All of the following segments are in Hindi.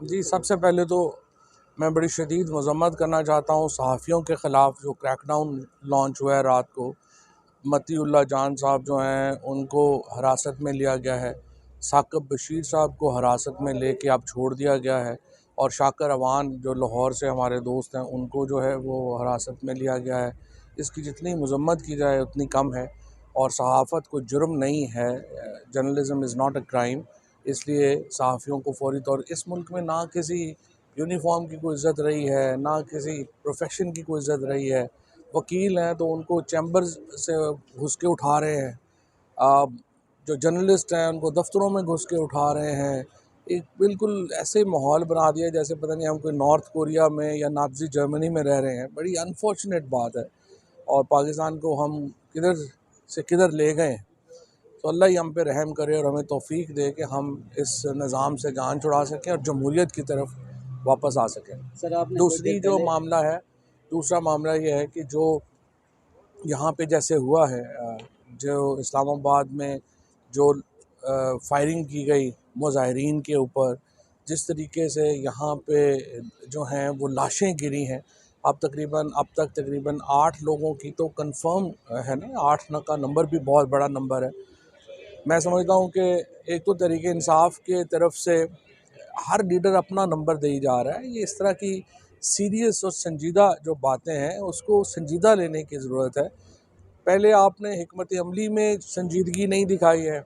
जी, सबसे पहले तो मैं बड़ी शदीद मज़म्मत करना चाहता हूँ सहाफ़ियों के ख़िलाफ़ जो क्रैकडाउन लॉन्च हुआ है रात को। मतीउल्लाह जान साहब जो हैं उनको हिरासत में लिया गया है, साकिब बशीर साहब को हिरासत में लेके अब छोड़ दिया गया है और शाकर अवान जो लाहौर से हमारे दोस्त हैं उनको जो है वो हिरासत में लिया गया है। इसकी जितनी मज़म्मत की जाए उतनी कम है और सहाफ़त कोई जुर्म नहीं है, journalism is not a crime. इसलिए सहाफ़ियों को फ़ौरी तौर इस मुल्क में ना किसी यूनिफ़ॉर्म की कोई इज़्ज़त रही है, ना किसी प्रोफेशन की कोई इज़्ज़त रही है। वकील हैं तो उनको चैम्बर्स से घुस के उठा रहे हैं, जो जर्नलिस्ट हैं उनको दफ्तरों में घुस के उठा रहे हैं। एक बिल्कुल ऐसे माहौल बना दिया जैसे पता नहीं हम कोई नॉर्थ कोरिया में या नाज़ी जर्मनी में रह रहे हैं। बड़ी अनफॉर्चुनेट बात है और पाकिस्तान को हम किधर से किधर ले गए। तो अल्लाह ही हम पे रहम करे और हमें तौफीक दे कि हम इस निज़ाम से जान छुड़ा सकें और जमहूरियत की तरफ वापस आ सकें। सर आपने कुछ दूसरी देर जो पहले मामला है दूसरा मामला ये है कि जो यहाँ पे जैसे हुआ है, जो इस्लामाबाद में जो फायरिंग की गई मुजाहिरीन के ऊपर, जिस तरीके से यहाँ पे जो हैं वो लाशें गिरी हैं, अब तक तकरीबन 8 लोगों की तो कंफर्म है ना, 8 का नंबर भी बहुत बड़ा नंबर है। मैं समझता हूँ कि एक तो तहरीक इंसाफ के तरफ से हर लीडर अपना नंबर दे ही जा रहा है। ये इस तरह की सीरियस और संजीदा जो बातें हैं उसको संजीदा लेने की ज़रूरत है। पहले आपने हिकमत अमली में संजीदगी नहीं दिखाई है,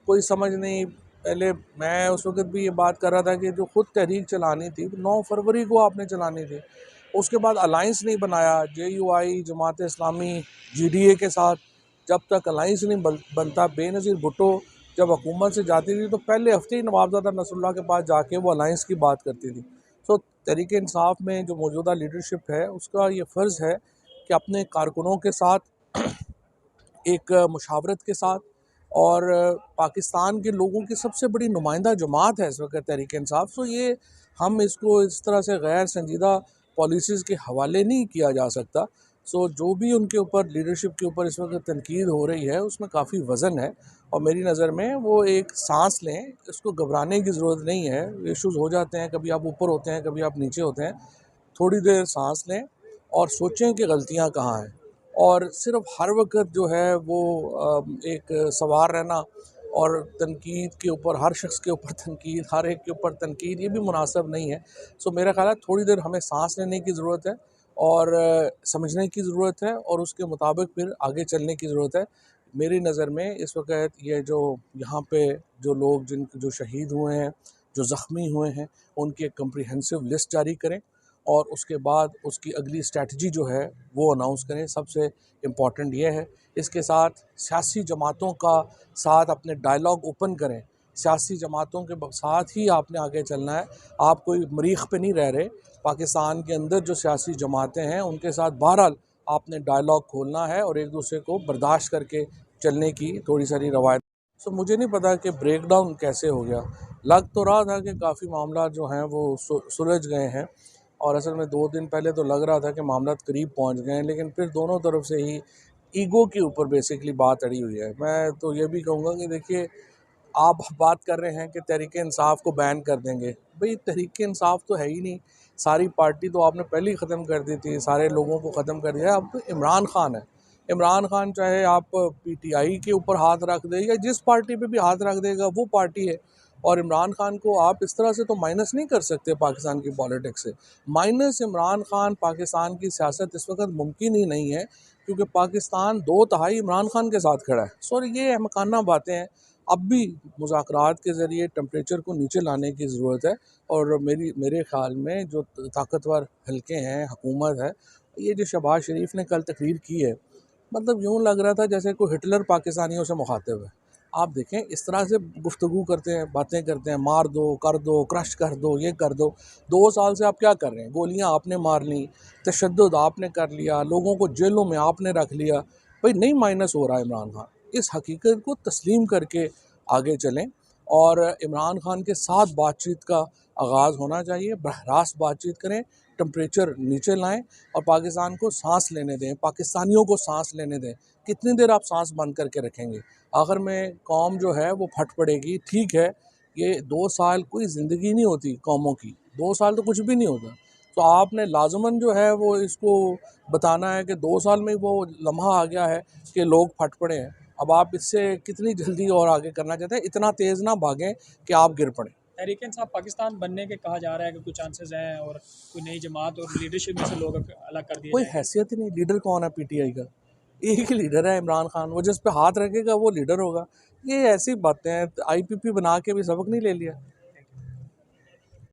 कोई समझ नहीं। पहले मैं उस वक़्त भी ये बात कर रहा था कि जो ख़ुद तहरीक चलानी थी 9 फरवरी को आपने चलानी थी। उसके बाद अलायंस नहीं बनाया जेयूआई, जमात इस्लामी, जीडीए के साथ। जब तक अलायंस नहीं बनता, बेनज़ीर भुट्टो जब हुकूमत से जाती थी तो पहले हफ्ते ही नवाबज़ादा नसरुल्लाह के पास जाके वो अलायंस की बात करती थी। तो तहरीक इंसाफ में जो मौजूदा लीडरशिप है उसका ये फ़र्ज़ है कि अपने कारकुनों के साथ एक मुशावरत के साथ और पाकिस्तान के लोगों की सबसे बड़ी नुमाइंदा जमात है इस वक्त तहरीक इंसाफ। तो ये हम इसको इस तरह से गैर संजीदा पॉलिसीज़ के हवाले नहीं किया जा सकता। सो जो भी उनके ऊपर लीडरशिप के ऊपर इस वक्त तनकीद हो रही है उसमें काफ़ी वज़न है और मेरी नज़र में वो एक सांस लें, इसको घबराने की ज़रूरत नहीं है। इश्यूज़ हो जाते हैं, कभी आप ऊपर होते हैं, कभी आप नीचे होते हैं। थोड़ी देर सांस लें और सोचें कि गलतियाँ कहाँ हैं और सिर्फ हर वक्त जो है वो एक सवार रहना और तनकीद के ऊपर, हर शख्स के ऊपर तनकीद, हर एक के ऊपर तनकीद, ये भी मुनासिब नहीं है। सो मेरा ख़्याल है थोड़ी देर हमें सांस लेने की ज़रूरत है और समझने की ज़रूरत है और उसके मुताबिक फिर आगे चलने की ज़रूरत है। मेरी नज़र में इस वक्त ये जो यहाँ पे जो लोग जो शहीद हुए हैं, जो ज़ख्मी हुए हैं, उनकी एक कम्प्रिहेंसिव लिस्ट जारी करें और उसके बाद उसकी अगली स्ट्रैटेजी जो है वो अनाउंस करें। सबसे इम्पॉर्टेंट ये है। इसके साथ सियासी जमातों का साथ अपने डायलॉग ओपन करें। सियासी जमातों के साथ ही आपने आगे चलना है। आप कोई मरीख पे नहीं रह रहे। पाकिस्तान के अंदर जो सियासी जमातें हैं उनके साथ बहरहाल आपने डायलॉग खोलना है और एक दूसरे को बर्दाश्त करके चलने की थोड़ी सारी रवायत। सो मुझे नहीं पता कि ब्रेक डाउन कैसे हो गया। लग तो रहा था कि काफ़ी मामला जो हैं वो सुलझ गए हैं और असल में 2 दिन पहले तो लग रहा था कि मामला करीब पहुंच गए हैं, लेकिन फिर दोनों तरफ से ही ईगो के ऊपर बेसिकली बात अड़ी हुई है। मैं तो ये भी कहूँगा कि देखिए, आप बात कर रहे हैं कि तहरीक इंसाफ को बैन कर देंगे। भाई तहरीक इंसाफ तो है ही नहीं, सारी पार्टी तो आपने पहले ही ख़त्म कर दी थी, सारे लोगों को ख़त्म कर दिया। अब तो इमरान खान है। इमरान खान चाहे आप पीटीआई के ऊपर हाथ रख दें या जिस पार्टी पे भी हाथ रख देगा वो पार्टी है और इमरान खान को आप इस तरह से तो माइनस नहीं कर सकते पाकिस्तान की पॉलिटिक्स से। माइनस इमरान खान पाकिस्तान की सियासत इस वक्त मुमकिन ही नहीं है क्योंकि पाकिस्तान 2/3 इमरान खान के साथ खड़ा है। सो ये अहमकाना बातें हैं। अब भी मुज़ाकरात के ज़रिए टेम्परेचर को नीचे लाने की ज़रूरत है और मेरे ख़्याल में जो ताकतवर हलके हैं, हुकूमत है, ये जो शहबाज शरीफ ने कल तकरीर की है, मतलब यूँ लग रहा था जैसे कोई हिटलर पाकिस्तानियों से मुखातिब है। आप देखें इस तरह से गुफ्तगू करते हैं, बातें करते हैं, मार दो, कर दो, क्रश कर दो, ये कर दो। 2 साल से आप क्या कर रहे हैं? गोलियाँ आपने मार ली, तशद्दुद आपने कर लिया, लोगों को जेलों में आपने रख लिया। भाई नहीं माइनस हो रहा है इमरान खान। इस हकीकत को तस्लीम करके आगे चलें और इमरान खान के साथ बातचीत का आगाज़ होना चाहिए। बरह रास्त बातचीत करें, टेम्परेचर नीचे लाएँ और पाकिस्तान को सांस लेने दें, पाकिस्तानियों को सांस लेने दें। कितनी देर आप सांस बंद करके रखेंगे? आखिर में कौम जो है वो फट पड़ेगी। ठीक है ये 2 साल कोई ज़िंदगी नहीं होती कौमों की, 2 साल तो कुछ भी नहीं होता। तो आपने लाज़मन जो है वो इसको बताना है कि 2 साल में वो लम्हा आ गया है कि लोग फट पड़े हैं। अब आप इससे कितनी जल्दी और आगे करना चाहते हैं, इतना तेज़ ना भागें कि आप गिर पड़ें। तहरीक इंसाफ पाकिस्तान बनने के कहा जा रहा है कि कुछ चांसेस हैं और कोई नई जमात और लीडरशिप में से लोग अलग कर दिए कोई जाएंगे। हैसियत ही नहीं, लीडर कौन है पीटीआई का? एक ही लीडर है इमरान खान, वो जिस पे हाथ रखेगा वो लीडर होगा। ये ऐसी बातें हैं, आईपीपी बना के भी सबक नहीं ले लिया।